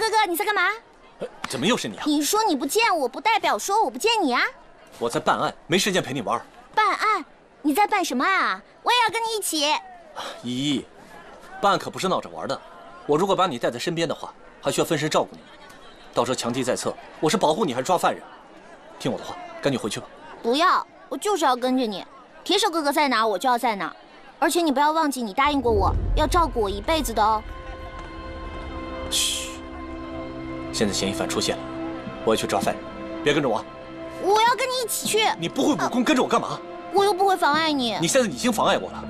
哥哥，你在干嘛？怎么又是你啊？你说你不见我，不代表说我不见你啊。我在办案，没时间陪你玩。办案？你在办什么案啊？我也要跟你一起。依依，办案可不是闹着玩的。我如果把你带在身边的话，还需要分身照顾你。到时候强敌在侧，我是保护你还是抓犯人？听我的话，赶紧回去吧。不要，我就是要跟着你。铁手哥哥在哪，我就要在哪。而且你不要忘记，你答应过我要照顾我一辈子的哦。嘘，现在嫌疑犯出现了，我要去抓犯人，别跟着我。我要跟你一起去。你不会武功，跟着我干嘛？我又不会妨碍你。你现在已经妨碍我了。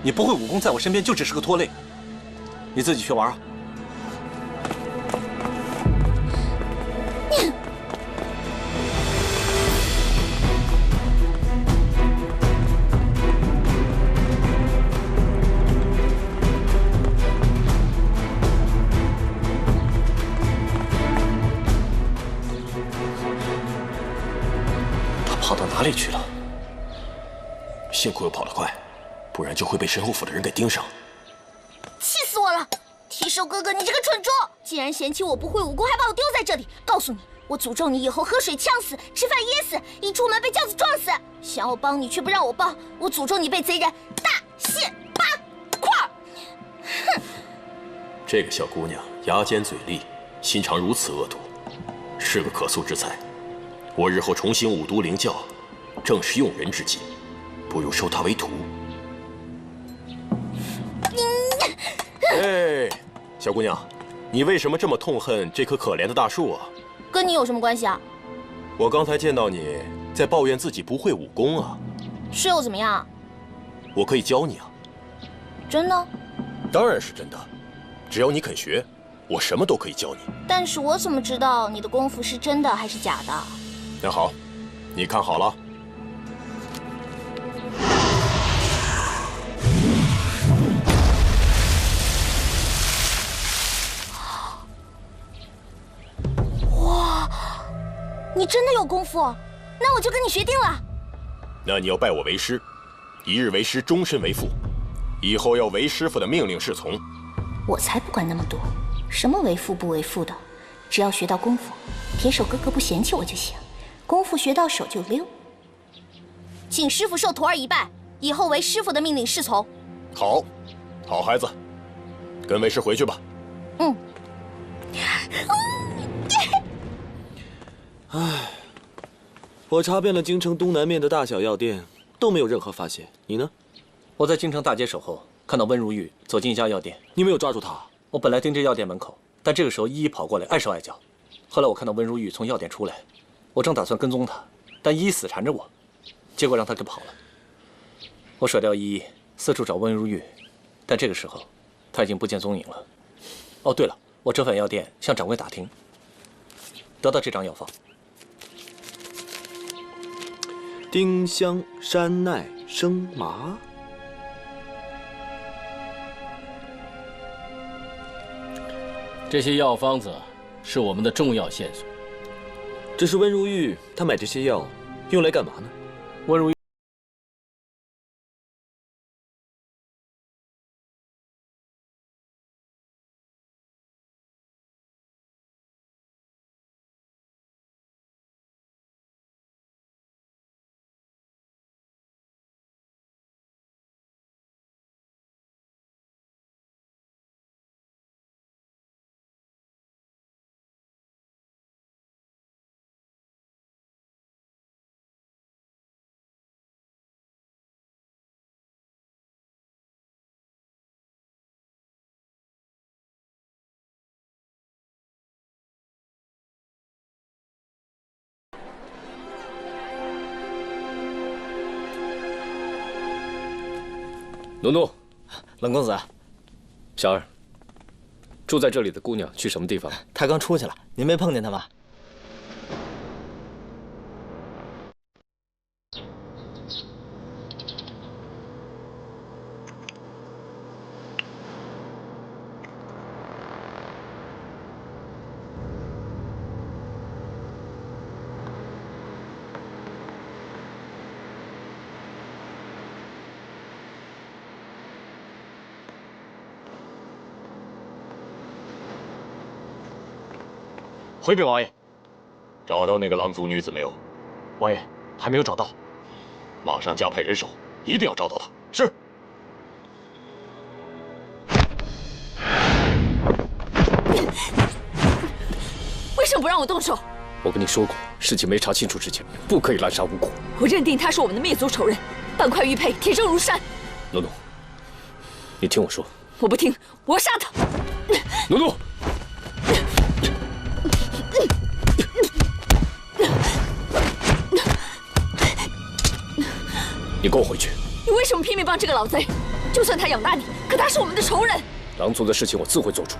你不会武功，在我身边就只是个拖累。你自己去玩啊。跑到哪里去了？幸亏我跑得快，不然就会被身后府的人给盯上。气死我了！铁手哥哥，你这个蠢猪！既然嫌弃我不会武功，还把我丢在这里。告诉你，我诅咒你以后喝水呛死，吃饭噎死，一出门被轿子撞死。想要帮你却不让我帮，我诅咒你被贼人大卸八块！哼！这个小姑娘牙尖嘴利，心肠如此恶毒，是个可塑之才。我日后重新五毒灵教，正是用人之计，不如收她为徒。哎，小姑娘，你为什么这么痛恨这棵可怜的大树啊？跟你有什么关系啊？我刚才见到你在抱怨自己不会武功啊。是又怎么样？我可以教你啊。真的？当然是真的，只要你肯学，我什么都可以教你。但是我怎么知道你的功夫是真的还是假的？那好，你看好了。哇，你真的有功夫，那我就跟你学定了。那你要拜我为师，一日为师，终身为父，以后要为师傅的命令是从。我才不管那么多，什么为父不为父的，只要学到功夫，铁手哥哥不嫌弃我就行。功夫学到手就溜。请师傅受徒儿一拜，以后为师傅的命令是从。好，好孩子，跟为师回去吧。嗯。唉，我查遍了京城东南面的大小药店，都没有任何发现。你呢？我在京城大街守候，看到温如玉走进一家药店。你没有抓住她？我本来盯着药店门口，但这个时候依依跑过来，碍手碍脚。后来我看到温如玉从药店出来，我正打算跟踪她，但依依死缠着我，结果让她给跑了。我甩掉依依，四处找温如玉，但这个时候她已经不见踪影了。哦，对了，我折返药店向掌柜打听，得到这张药方。丁香、山奈、生麻。这些药方子是我们的重要线索。这是温如玉，她买这些药用来干嘛呢？温如玉。奴奴，冷公子，小二，住在这里的姑娘去什么地方？她刚出去了，您没碰见她吗？回禀王爷。找到那个狼族女子没有？王爷，还没有找到。马上加派人手，一定要找到她。是。为什么不让我动手？我跟你说过，事情没查清楚之前，不可以滥杀无辜。我认定他是我们的灭族仇人，半块玉佩，铁证如山。奴奴，你听我说。我不听，我要杀他。奴奴。你跟我回去。你为什么拼命帮这个老贼？就算他养大你，可他是我们的仇人。狼族的事情我自会做主。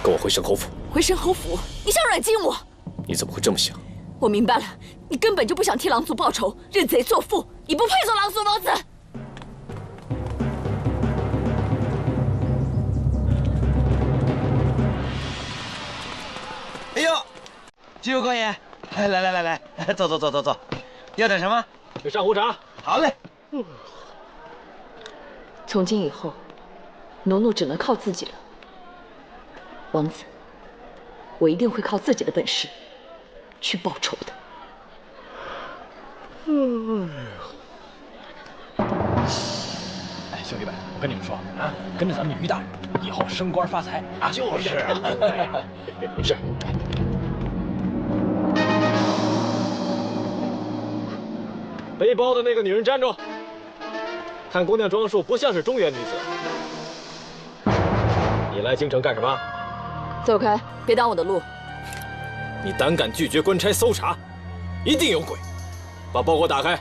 跟我回申侯府。回申侯府？你想软禁我？你怎么会这么想？我明白了，你根本就不想替狼族报仇，认贼作父。你不配做狼族王子。哎呦，吉友高爷，来，走，要点什么？有上壶茶。好嘞。从今以后，奴奴只能靠自己了。王子，我一定会靠自己的本事去报仇的。哎，兄弟们，我跟你们说啊，跟着咱们于大人，以后升官发财啊！就是啊。是。背包的那个女人站住！看姑娘装束不像是中原女子。你来京城干什么？走开，别挡我的路！你胆敢拒绝官差搜查，一定有鬼！把包裹打开，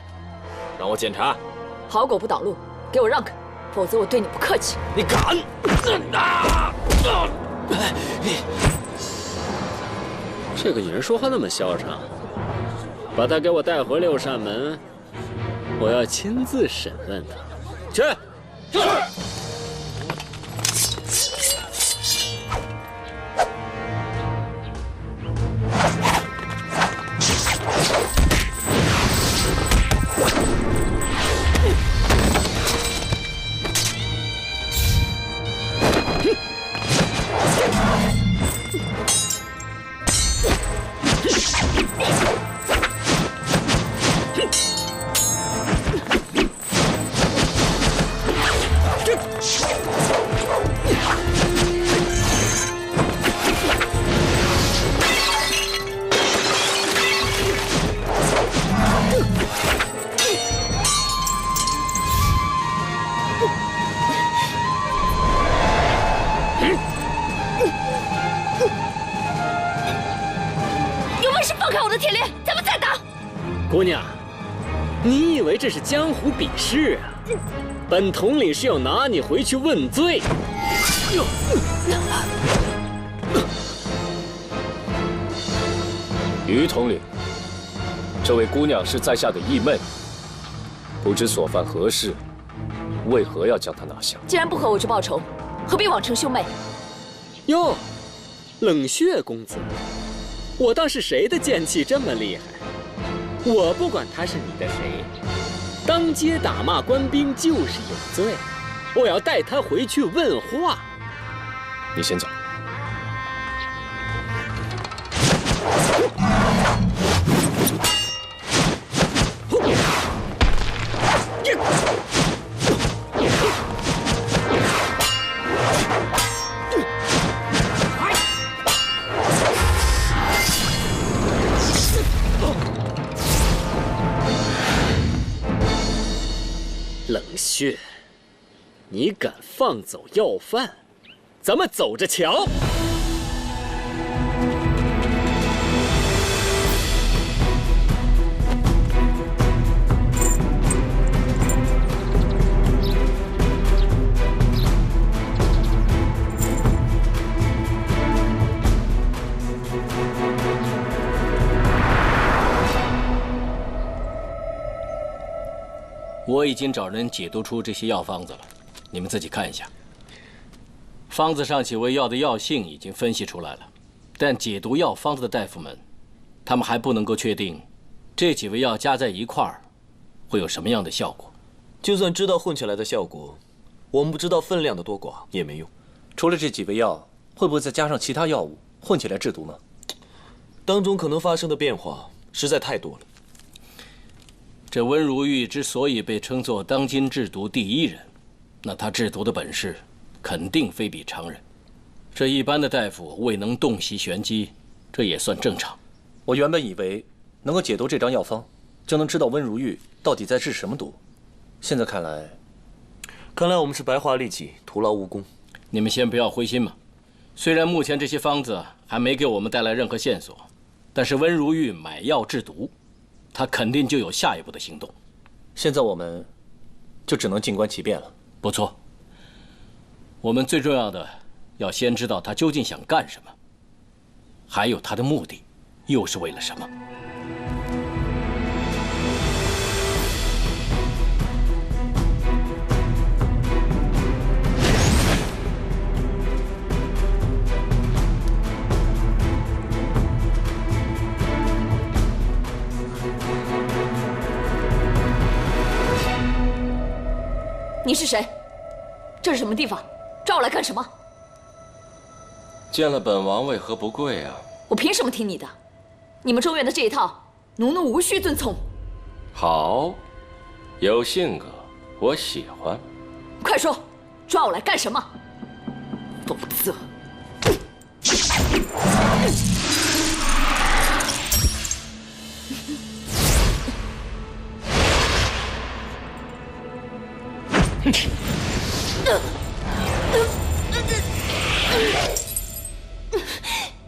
让我检查。好狗不挡路，给我让开，否则我对你不客气。你敢！这个女人说话那么嚣张，把她给我带回六扇门，我要亲自审问她。去。是。姑娘，你以为这是江湖比试啊？本统领是要拿你回去问罪。于统领，这位姑娘是在下的义妹，不知所犯何事，为何要将她拿下？既然不和我去报仇，何必枉成兄妹？哟，冷血公子，我当是谁的剑气这么厉害？我不管他是你的谁，当街打骂官兵就是有罪，我要带他回去问话。你先走。冷血，你敢放走要犯，咱们走着瞧！我已经找人解读出这些药方子了，你们自己看一下。方子上几味药的药性已经分析出来了，但解读药方子的大夫们，他们还不能够确定这几味药加在一块儿会有什么样的效果。就算知道混起来的效果，我们不知道分量的多寡也没用。除了这几味药，会不会再加上其他药物混起来制毒呢？当中可能发生的变化实在太多了。这温如玉之所以被称作当今制毒第一人，那他制毒的本事肯定非比常人。这一般的大夫未能洞悉玄机，这也算正常。我原本以为能够解读这张药方，就能知道温如玉到底在制什么毒。现在看来我们是白花力气，徒劳无功。你们先不要灰心嘛。虽然目前这些方子还没给我们带来任何线索，但是温如玉买药制毒，他肯定就有下一步的行动。现在我们就只能静观其变了。不错，我们最重要的要先知道他究竟想干什么，还有他的目的又是为了什么。你是谁？这是什么地方？抓我来干什么？见了本王为何不跪啊？我凭什么听你的？你们中原的这一套，奴奴无需遵从。好，有性格，我喜欢。快说，抓我来干什么？否则……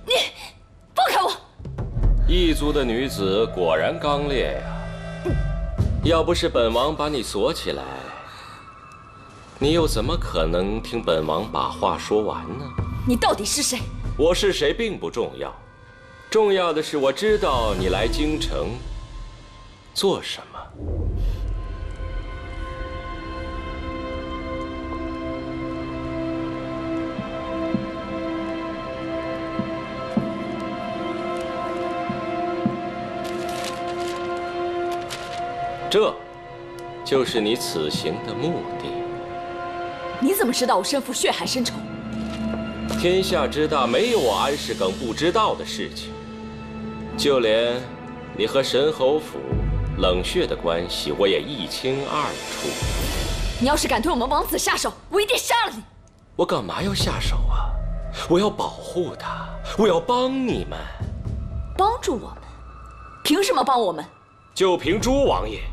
你放开我！异族的女子果然刚烈呀！要不是本王把你锁起来，你又怎么可能听本王把话说完呢？你到底是谁？我是谁并不重要，重要的是我知道你来京城做什么。这，就是你此行的目的。你怎么知道我身负血海深仇？天下之大，没有我安世耿不知道的事情。就连你和神侯府冷血的关系，我也一清二楚。你要是敢对我们王子下手，我一定杀了你！我干嘛要下手啊？我要保护他，我要帮你们。帮助我们？凭什么帮我们？就凭朱王爷。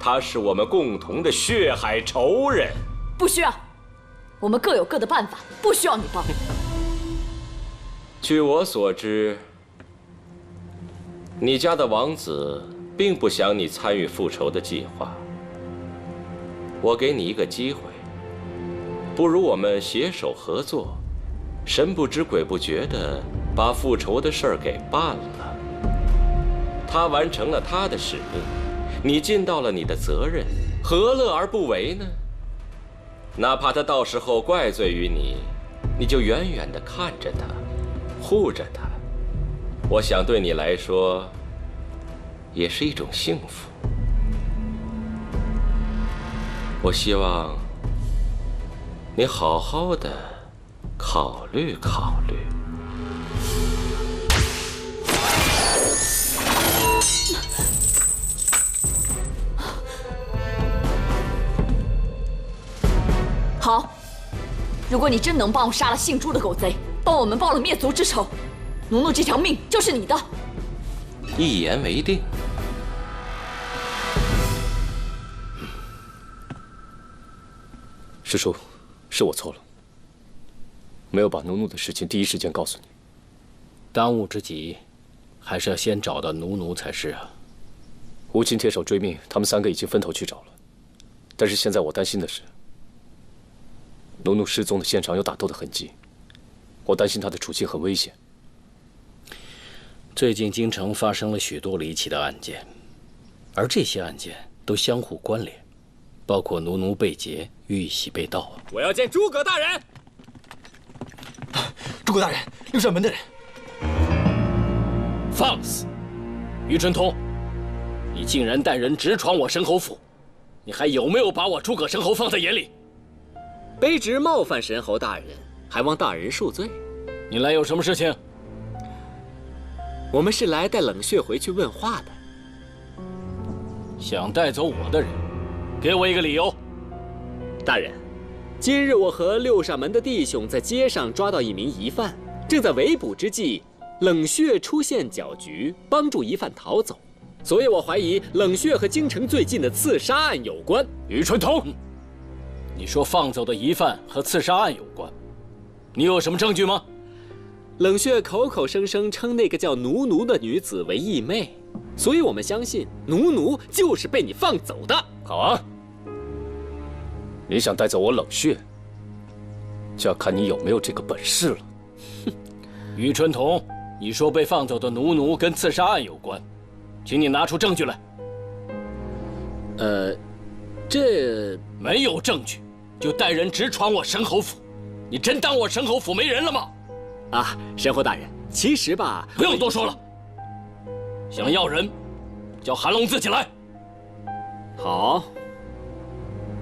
他是我们共同的血海仇人。不需要，我们各有各的办法，不需要你帮。据我所知，你家的王子并不想你参与复仇的计划。我给你一个机会，不如我们携手合作，神不知鬼不觉地把复仇的事儿给办了。他完成了他的使命。你尽到了你的责任，何乐而不为呢？哪怕他到时候怪罪于你，你就远远地看着他，护着他。我想对你来说，也是一种幸福。我希望你好好的考虑考虑。好，如果你真能帮我杀了姓朱的狗贼，帮我们报了灭族之仇，奴奴这条命就是你的。一言为定。师叔，是我错了，没有把奴奴的事情第一时间告诉你。当务之急，还是要先找到奴奴才是啊。无情铁手追命，他们3个已经分头去找了，但是现在我担心的是。奴奴失踪的现场有打斗的痕迹，我担心他的处境很危险。最近京城发生了许多离奇的案件，而这些案件都相互关联，包括奴奴被劫、玉玺被盗。我要见诸葛大人。诸葛大人，六扇门的人。放肆！于春通，你竟然带人直闯我神侯府，你还有没有把我诸葛神侯放在眼里？卑职冒犯神侯大人，还望大人恕罪。你来有什么事情？我们是来带冷血回去问话的。想带走我的人，给我一个理由。大人，今日我和六扇门的弟兄在街上抓到一名疑犯，正在围捕之际，冷血出现搅局，帮助疑犯逃走，所以我怀疑冷血和京城最近的刺杀案有关。余春桐，你说放走的疑犯和刺杀案有关，你有什么证据吗？冷血口口声声称那个叫奴奴的女子为义妹，所以我们相信奴奴就是被你放走的。好啊，你想带走我冷血，就要看你有没有这个本事了。余春桐，你说被放走的奴奴跟刺杀案有关，请你拿出证据来。这没有证据就带人直闯我申侯府，你真当我申侯府没人了吗？啊，申侯大人，其实吧，不用多说了。想要人，叫韩龙自己来。好，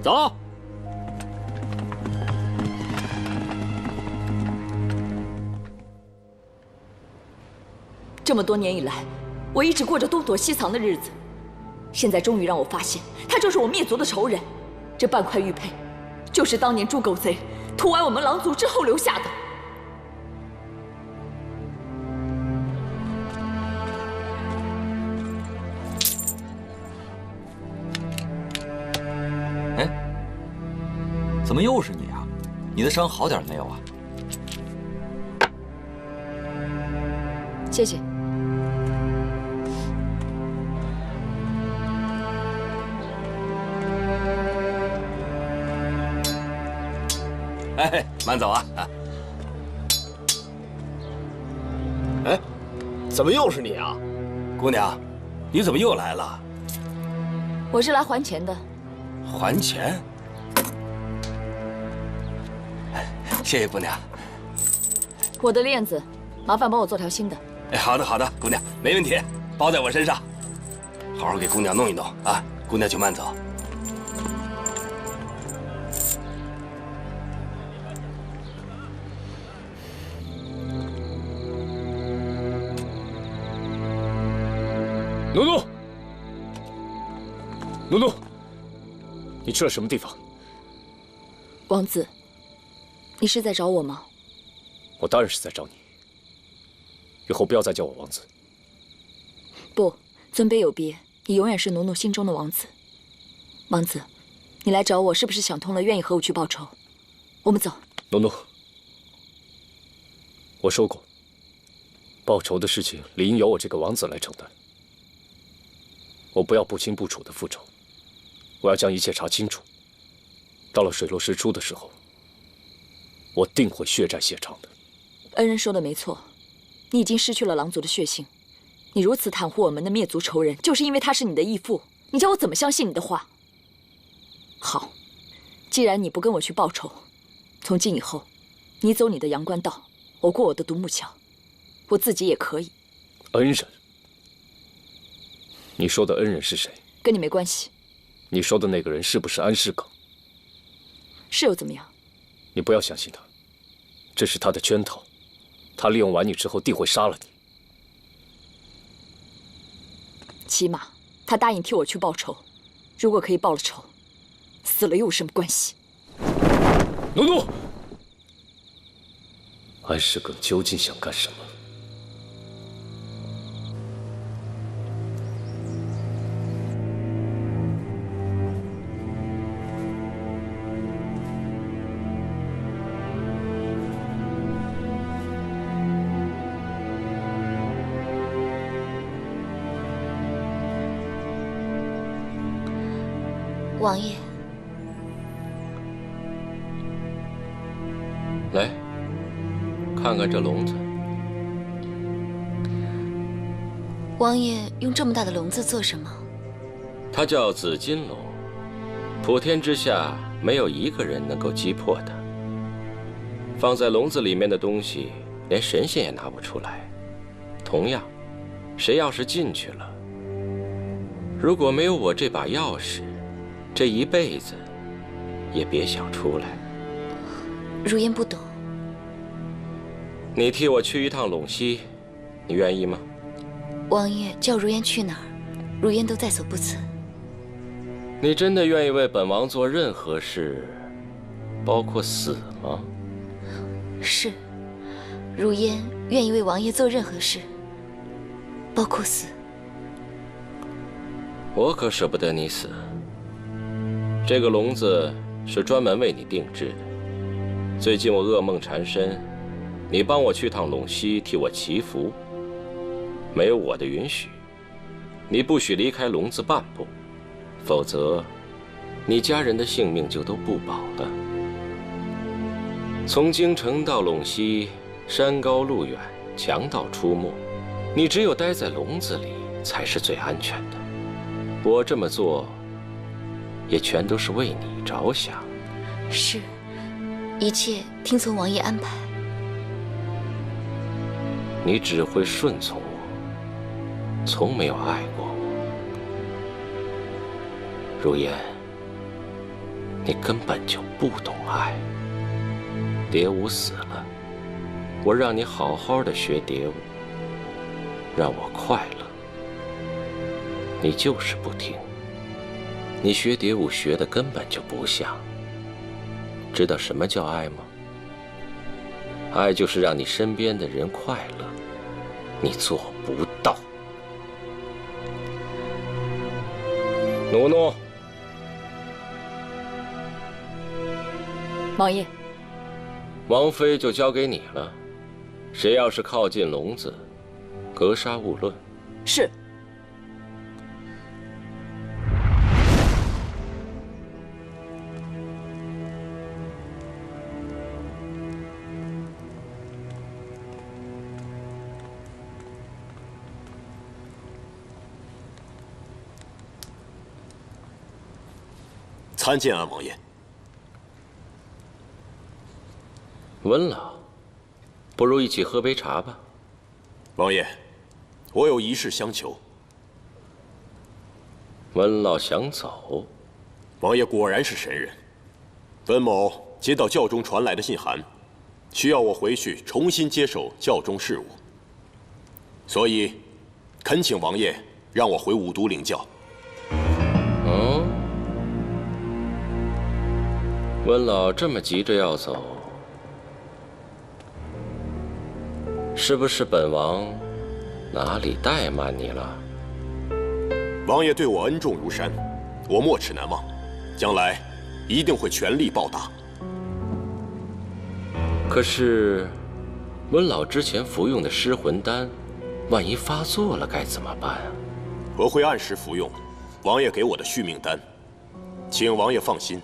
走。这么多年以来，我一直过着东躲西藏的日子，现在终于让我发现，他就是我灭族的仇人。这半块玉佩，就是当年诸狗贼屠完我们狼族之后留下的。怎么又是你啊？你的伤好点没有啊？谢谢。哎，慢走啊！哎，怎么又是你啊？姑娘，你怎么又来了？我是来还钱的。还钱？谢谢姑娘。我的链子，麻烦帮我做条新的。哎，好的好的，姑娘，没问题，包在我身上。好好给姑娘弄一弄啊，姑娘就慢走。奴奴，奴奴，你去了什么地方？王子。你是在找我吗？我当然是在找你。以后不要再叫我王子。不，尊卑有别，你永远是奴奴心中的王子。王子，你来找我是不是想通了，愿意和我去报仇？我们走。奴奴，我说过，报仇的事情理应由我这个王子来承担。我不要不清不楚的复仇，我要将一切查清楚。到了水落石出的时候，我定会血债血偿的。恩人说的没错，你已经失去了狼族的血性。你如此袒护我们的灭族仇人，就是因为他是你的义父。你叫我怎么相信你的话？好，既然你不跟我去报仇，从今以后，你走你的阳关道，我过我的独木桥，我自己也可以。恩人？你说的恩人是谁？跟你没关系。你说的那个人是不是安世耿？是又怎么样？你不要相信他，这是他的圈套。他利用完你之后，定会杀了你。起码他答应替我去报仇。如果可以报了仇，死了又有什么关系？奴奴，安世耿究竟想干什么？王爷，来，看看这笼子。王爷用这么大的笼子做什么？它叫紫金笼，普天之下没有一个人能够击破它。放在笼子里面的东西，连神仙也拿不出来。同样，谁要是进去了，如果没有我这把钥匙，这一辈子也别想出来。如烟不懂。你替我去一趟陇西，你愿意吗？王爷叫如烟去哪儿，如烟都在所不辞。你真的愿意为本王做任何事，包括死吗？是，如烟愿意为王爷做任何事，包括死。我可舍不得你死。这个笼子是专门为你定制的。最近我噩梦缠身，你帮我去趟陇西替我祈福。没有我的允许，你不许离开笼子半步，否则你家人的性命就都不保了。从京城到陇西，山高路远，强盗出没，你只有待在笼子里才是最安全的。我这么做，也全都是为你着想。是，一切听从王爷安排。你只会顺从我，从没有爱过我。如烟，你根本就不懂爱。蝶舞死了，我让你好好的学蝶舞，让我快乐。你就是不听。你学蝶舞学的根本就不像。知道什么叫爱吗？爱就是让你身边的人快乐，你做不到。奴奴，王爷，王妃就交给你了。谁要是靠近笼子，格杀勿论。是。参见安王爷。温老，不如一起喝杯茶吧。王爷，我有一事相求。温老想走。王爷果然是神人。温某接到教中传来的信函，需要我回去重新接手教中事务，所以恳请王爷让我回武都领教。哦，温老这么急着要走，是不是本王哪里怠慢你了？王爷对我恩重如山，我没齿难忘，将来一定会全力报答。可是，温老之前服用的失魂丹，万一发作了该怎么办啊？我会按时服用王爷给我的续命丹，请王爷放心。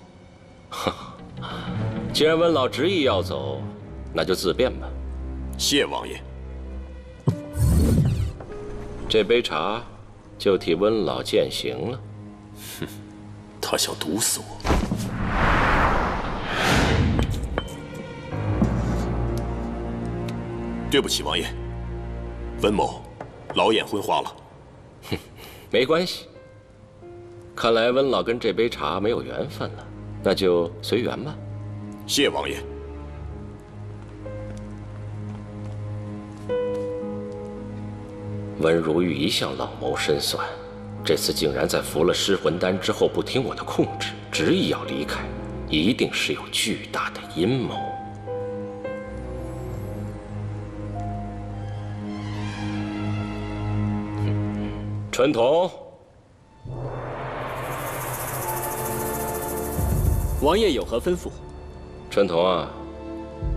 既然温老执意要走，那就自便吧。谢王爷。这杯茶就替温老饯行了。哼，他想毒死我。对不起，王爷，温某老眼昏花了。哼，没关系。看来温老跟这杯茶没有缘分了，那就随缘吧。谢王爷。温如玉一向老谋深算，这次竟然在服了失魂丹之后不听我的控制，执意要离开，一定是有巨大的阴谋。春桐，王爷有何吩咐？春桐啊，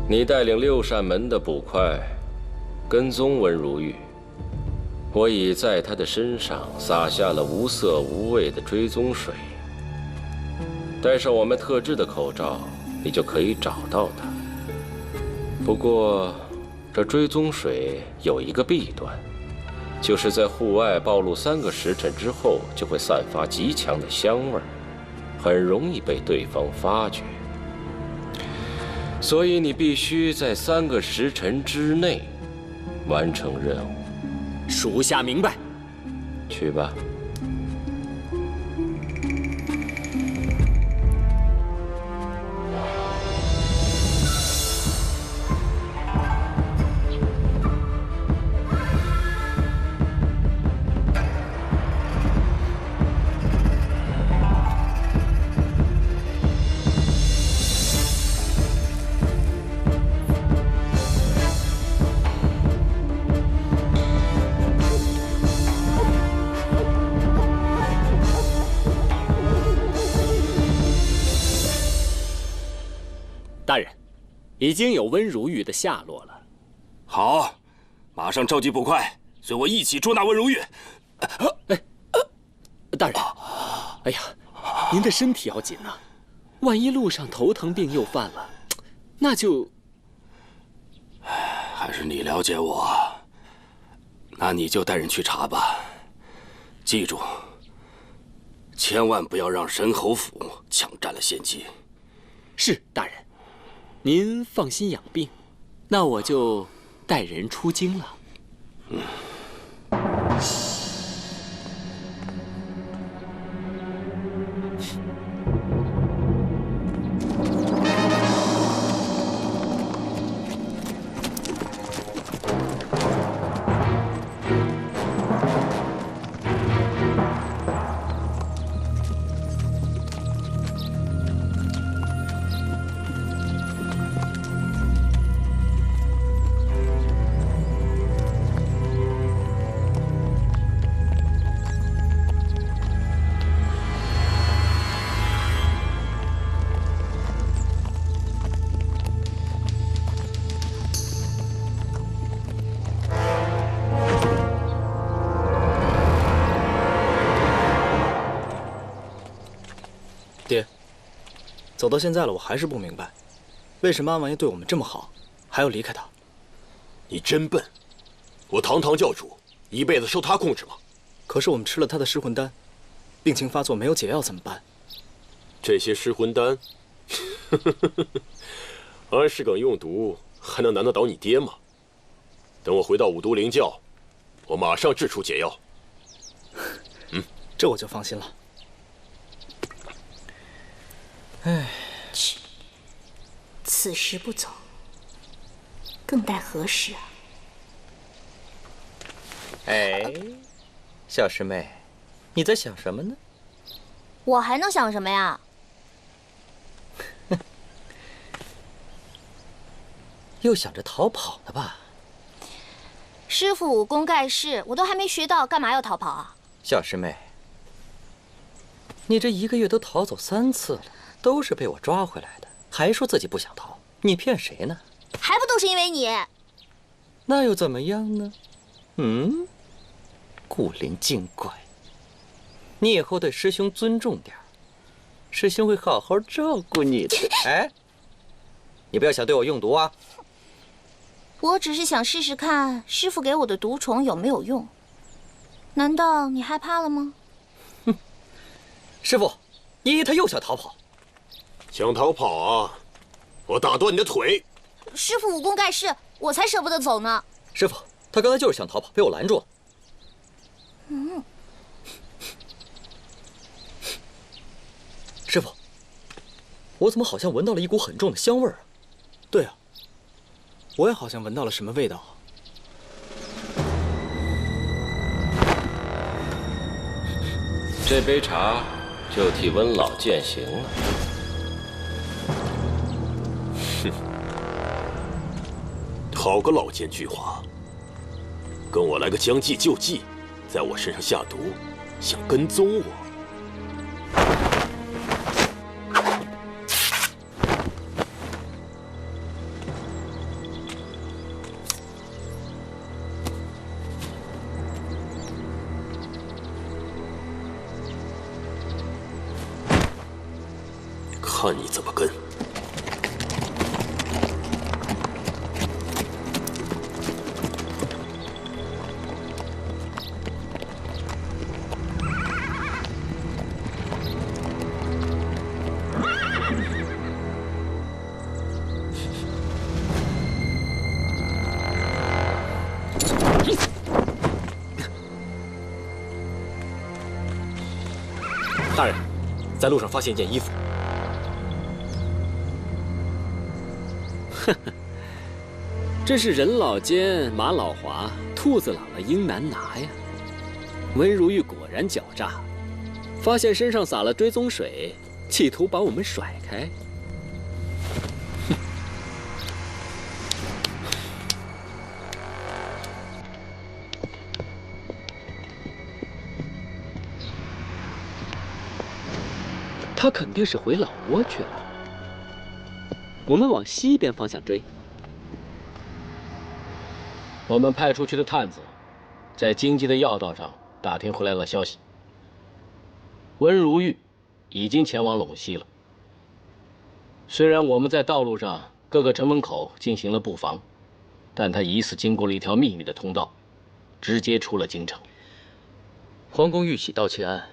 你带领6扇门的捕快跟踪温如玉。我已在他的身上洒下了无色无味的追踪水。戴上我们特制的口罩，你就可以找到他。不过，这追踪水有一个弊端，就是在户外暴露3个时辰之后，就会散发极强的香味儿，很容易被对方发觉。所以你必须在3个时辰之内完成任务。属下明白。去吧。已经有温如玉的下落了。好，马上召集捕快，随我一起捉拿温如玉。大人，哎呀，您的身体要紧呐，万一路上头疼病又犯了，那就……还是你了解我，那你就带人去查吧。记住，千万不要让申侯府抢占了先机。是，大人，您放心养病，那我就带人出京了。走到现在了，我还是不明白，为什么安王爷对我们这么好，还要离开他？你真笨！我堂堂教主，一辈子受他控制吗？可是我们吃了他的失魂丹，病情发作没有解药怎么办？这些失魂丹，安世耿用毒，还能难得倒你爹吗？等我回到五毒灵教，我马上制出解药。这我就放心了。唉，去，此时不走，更待何时啊？哎，小师妹，你在想什么呢？我还能想什么呀？又想着逃跑呢吧？师傅武功盖世，我都还没学到，干嘛要逃跑啊？小师妹，你这1个月都逃走3次了，都是被我抓回来的，还说自己不想逃，你骗谁呢？还不都是因为你？那又怎么样呢？古灵精怪，你以后对师兄尊重点，师兄会好好照顾你的。哎，你不要想对我用毒啊！我只是想试试看师傅给我的毒虫有没有用。难道你害怕了吗？师傅，依依他又想逃跑。想逃跑啊？我打断你的腿！师傅武功盖世，我才舍不得走呢。师傅，他刚才就是想逃跑，被我拦住了。师傅，我怎么好像闻到了一股很重的香味儿啊？对啊，我也好像闻到了什么味道。这杯茶就替温老饯行了。哼，好个老奸巨猾，跟我来个将计就计，在我身上下毒，想跟踪我。看你怎么跟！大人，在路上发现一件衣服。这是人老奸，马老滑，兔子老了，鹰难拿呀。温如玉果然狡诈，发现身上洒了追踪水，企图把我们甩开。他肯定是回老窝去了。我们往西边方向追。我们派出去的探子，在荆棘的要道上打听回来了消息。温如玉已经前往陇西了。虽然我们在道路上各个城门口进行了布防，但他疑似经过了一条秘密的通道，直接出了京城。皇宫玉玺盗窃案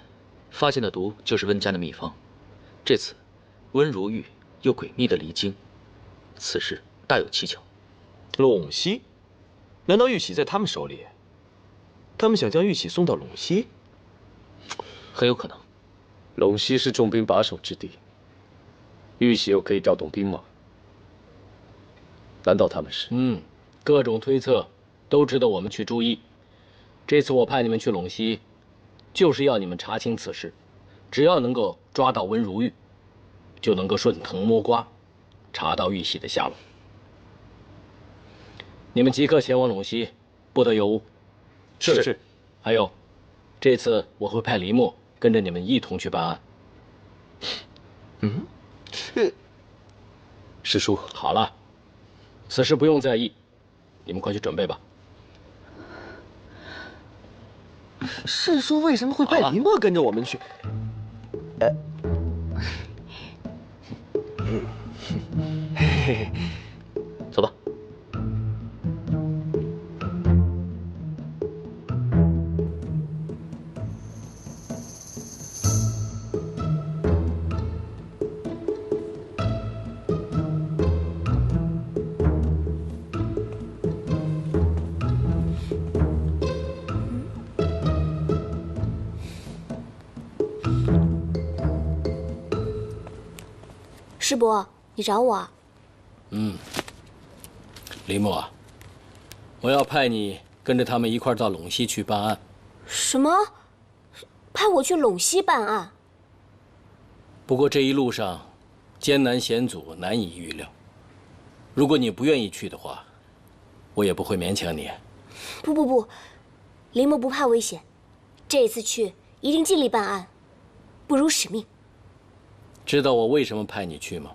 发现的毒就是温家的秘方，这次温如玉又诡秘的离京，此事大有蹊跷。陇西？难道玉玺在他们手里？他们想将玉玺送到陇西？很有可能。陇西是重兵把守之地，玉玺又可以调动兵马，难道他们是？各种推测都值得我们去注意。这次我派你们去陇西，就是要你们查清此事。只要能够抓到温如玉，就能够顺藤摸瓜，查到玉玺的下落。你们即刻前往陇西，不得有误。是。还有，这次我会派黎墨跟着你们一同去办案。师叔，好了，此事不用在意，你们快去准备吧。师叔为什么会派黎墨跟着我们去？走吧。师伯，你找我？黎墨啊，我要派你跟着他们一块到陇西去办案。什么？派我去陇西办案？不过这一路上艰难险阻，难以预料。如果你不愿意去的话，我也不会勉强你。不，林墨不怕危险，这一次去一定尽力办案，不辱使命。知道我为什么派你去吗？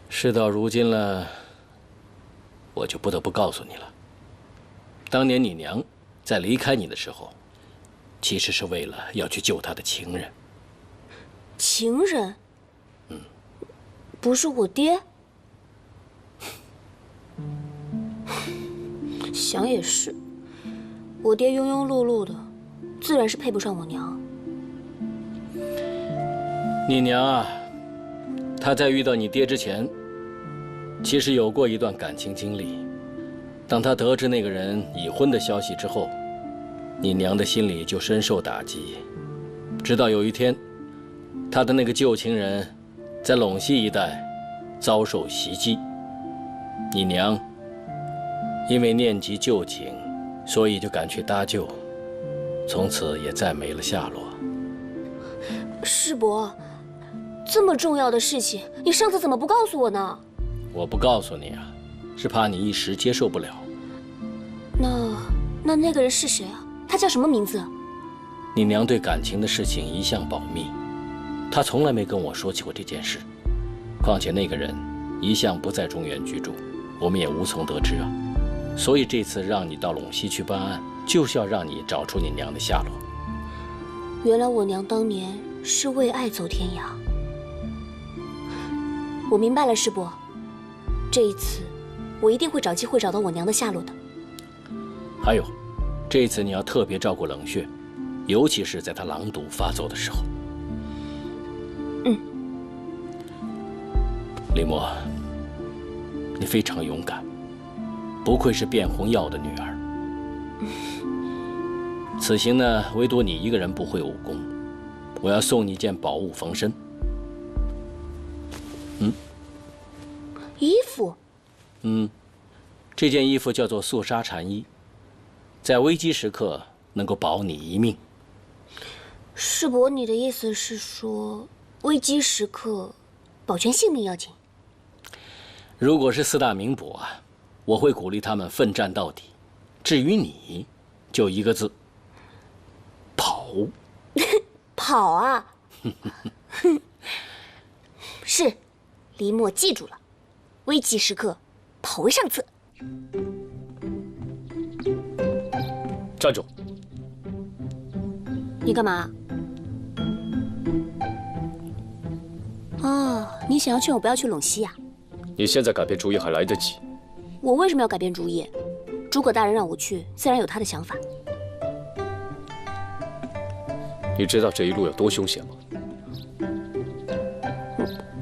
事到如今了，我就不得不告诉你了。当年你娘在离开你的时候，其实是为了要去救她的情人。情人？不是我爹？想也是，我爹庸庸碌碌的，自然是配不上我娘。你娘啊，她在遇到你爹之前，其实有过一段感情经历。当她得知那个人已婚的消息之后，你娘的心里就深受打击。直到有一天，她的那个旧情人在陇西一带遭受袭击，你娘因为念及旧情，所以就赶去搭救，从此也再没了下落。师伯，这么重要的事情，你上次怎么不告诉我呢？我不告诉你啊，是怕你一时接受不了。那个人是谁啊？他叫什么名字？你娘对感情的事情一向保密，她从来没跟我说起过这件事。况且那个人一向不在中原居住，我们也无从得知啊。所以这次让你到陇西去办案，就是要让你找出你娘的下落。原来我娘当年是为爱走天涯。我明白了，师伯。这一次，我一定会找机会找到我娘的下落的。还有，这次你要特别照顾冷血，尤其是在她狼毒发作的时候。李默，你非常勇敢，不愧是卞红耀的女儿。此行呢，唯独你一个人不会武功，我要送你一件宝物防身。衣服。这件衣服叫做肃杀禅衣，在危机时刻能够保你一命。师伯，你的意思是说，危机时刻保全性命要紧？如果是四大名捕啊，我会鼓励他们奋战到底。至于你，就一个字：跑。跑啊！是，黎墨记住了，危急时刻跑为上策。站住！你干嘛？哦，你想要劝我不要去陇西呀？你现在改变主意还来得及。我为什么要改变主意？诸葛大人让我去，自然有他的想法。你知道这一路有多凶险吗？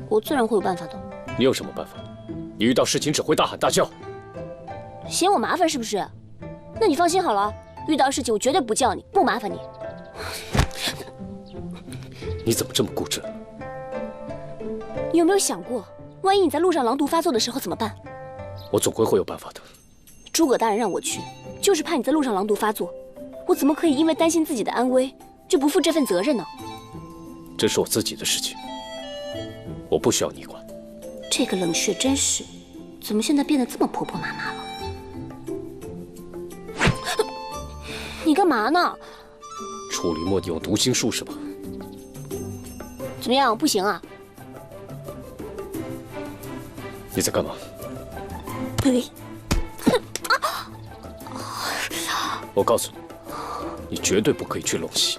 我自然会有办法的。你有什么办法？你遇到事情只会大喊大叫。嫌我麻烦是不是？那你放心好了，遇到事情我绝对不叫你，不麻烦你。你怎么这么固执？你有没有想过，万一你在路上狼毒发作的时候怎么办？我总归会有办法的。诸葛大人让我去，就是怕你在路上狼毒发作。我怎么可以因为担心自己的安危，就不负这份责任呢？这是我自己的事情，我不需要你管。这个冷血真是，怎么现在变得这么婆婆妈妈了？你干嘛呢？楚离墨，你用读心术是吧？怎么样？不行啊？你在干嘛？我告诉你，你绝对不可以去陇西。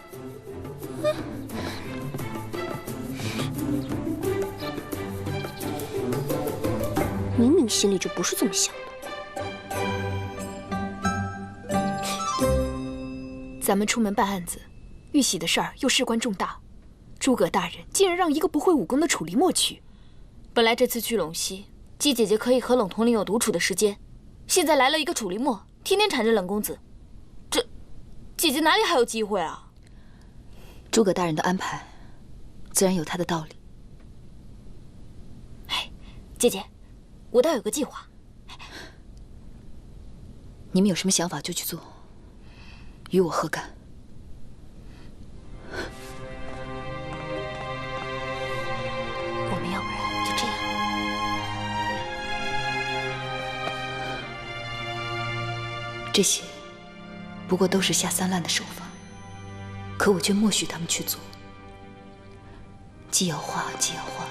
明明心里就不是这么想的。咱们出门办案子，玉玺的事儿又事关重大，诸葛大人竟然让一个不会武功的楚离墨去。本来这次去陇西，姬姐姐可以和冷统领有独处的时间，现在来了一个楚离墨，天天缠着冷公子，这姐姐哪里还有机会啊？诸葛大人的安排，自然有他的道理。哎，姐姐，我倒有个计划。你们有什么想法就去做，与我何干？我们要不然就这样。这些不过都是下三滥的手法，可我却默许他们去做。季瑶花，季瑶花，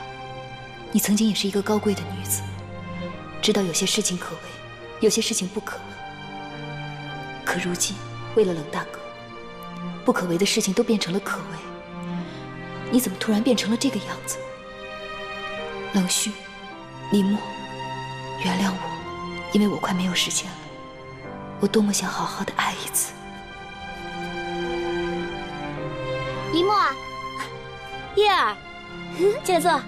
你曾经也是一个高贵的女子，知道有些事情可为，有些事情不可为。可如今为了冷大哥，不可为的事情都变成了可为，你怎么突然变成了这个样子？冷旭，李默，原谅我，因为我快没有时间了。我多么想好好的爱一次。黎墨，叶儿，进来坐。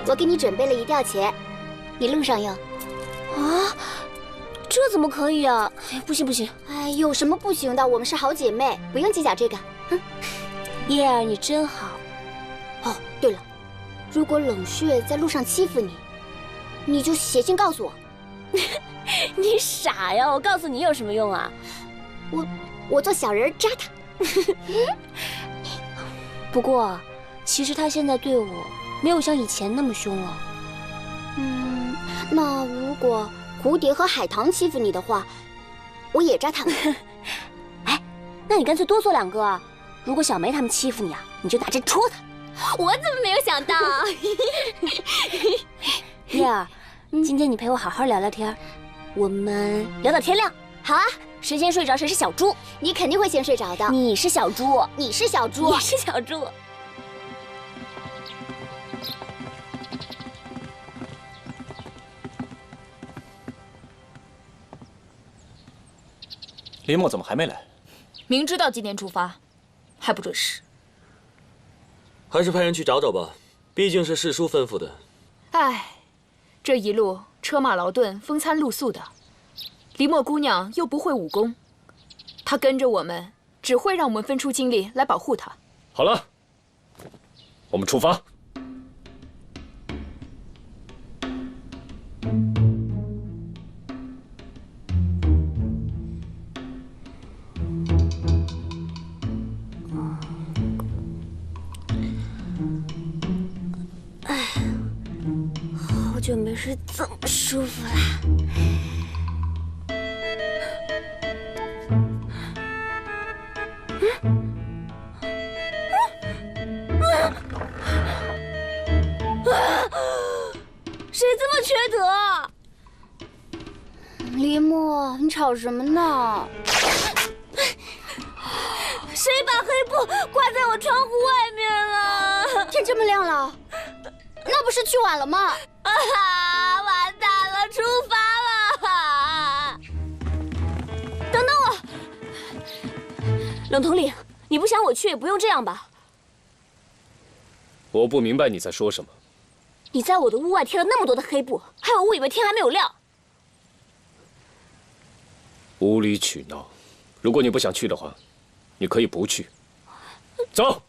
我给你准备了一吊钱，你路上用。啊，这怎么可以啊？哎，不行不行！哎，有什么不行的？我们是好姐妹，不用计较这个。叶儿，你真好。哦，对了，如果冷血在路上欺负你，你就写信告诉我。你傻呀！我告诉你有什么用啊？我做小人扎他。不过，其实他现在对我没有像以前那么凶了。那如果蝴蝶和海棠欺负你的话，我也扎他们。哎，那你干脆多做2个啊！如果小梅他们欺负你啊，你就拿针戳他。我怎么没有想到？叶儿，今天你陪我好好聊聊天，我们聊到天亮。好啊，谁先睡着谁是小猪。你肯定会先睡着的。你是小猪，你是小猪，你是小猪。林墨怎么还没来？明知道几点出发，还不准时。还是派人去找找吧，毕竟是世叔吩咐的。唉，这一路车马劳顿，风餐露宿的，黎墨姑娘又不会武功，她跟着我们，只会让我们分出精力来保护她。好了，我们出发。好久没睡这么舒服了。林墨，你吵什么呢？谁把黑布挂在我窗户外面了？天这么亮了，那不是去晚了吗？啊！完蛋了，出发了！等等我，冷统领，你不想我去也不用这样吧？我不明白你在说什么。你在我的屋外贴了那么多的黑布，害我误以为天还没有亮。无理取闹。如果你不想去的话，你可以不去。走。